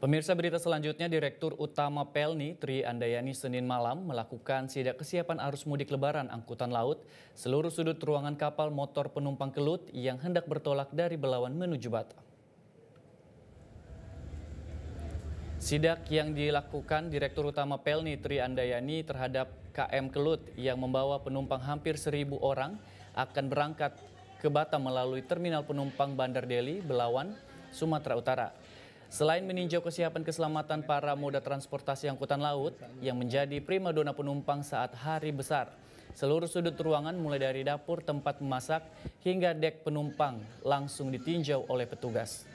Pemirsa berita selanjutnya, Direktur Utama Pelni Tri Andayani Senin malam melakukan sidak kesiapan arus mudik lebaran angkutan laut seluruh sudut ruangan kapal motor penumpang Kelut yang hendak bertolak dari Belawan menuju Batam. Sidak yang dilakukan Direktur Utama Pelni Tri Andayani terhadap KM Kelut yang membawa penumpang hampir 1.000 orang akan berangkat ke Batam melalui Terminal Penumpang Bandar Deli, Belawan, Sumatera Utara. Selain meninjau kesiapan keselamatan para moda transportasi angkutan laut yang menjadi primadona penumpang saat hari besar, seluruh sudut ruangan mulai dari dapur tempat memasak hingga dek penumpang langsung ditinjau oleh petugas.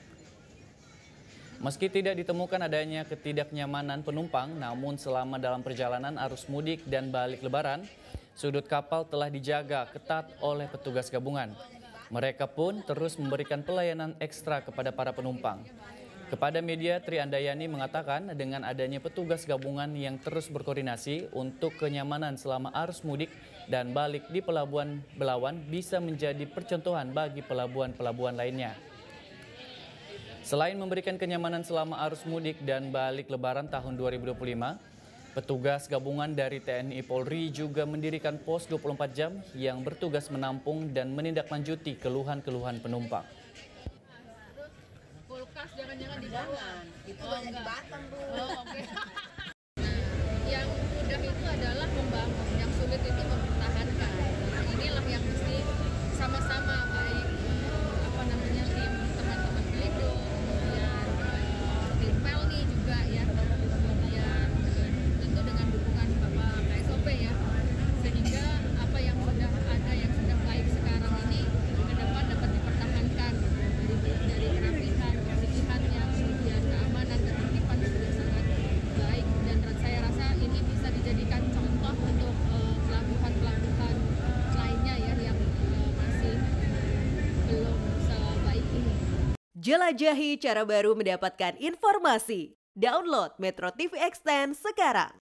Meski tidak ditemukan adanya ketidaknyamanan penumpang, namun selama dalam perjalanan arus mudik dan balik lebaran, sudut kapal telah dijaga ketat oleh petugas gabungan. Mereka pun terus memberikan pelayanan ekstra kepada para penumpang. Kepada media, Tri Andayani mengatakan dengan adanya petugas gabungan yang terus berkoordinasi untuk kenyamanan selama arus mudik dan balik di Pelabuhan Belawan bisa menjadi percontohan bagi pelabuhan-pelabuhan lainnya. Selain memberikan kenyamanan selama arus mudik dan balik lebaran tahun 2025, petugas gabungan dari TNI Polri juga mendirikan pos 24 jam yang bertugas menampung dan menindaklanjuti keluhan-keluhan penumpang. Kulkas jangan-jangan di bawah. Itu banyak di Batam, Bu. Oke. Yang mudah itu adalah membangun, yang sulit itu mempertahankan. Nah, inilah yang mesti sama-sama baik tim teman-teman Pelindo, kemudian tim Pelni juga ya, kemudian tentu dengan dukungan Bapak KSOP ya, sehingga apa yang sudah ada yang sudah baik sekarang ini ke depan dapat dipertahankan dari kerapihan, kebersihannya, kemudian keamanan, ketertiban sudah sangat baik, dan saya rasa ini bisa dijadikan contoh untuk pelabuhan-pelabuhan lainnya ya yang masih belum sebaik ini. Jelajahi cara baru mendapatkan informasi. Download Metro TV Extend sekarang.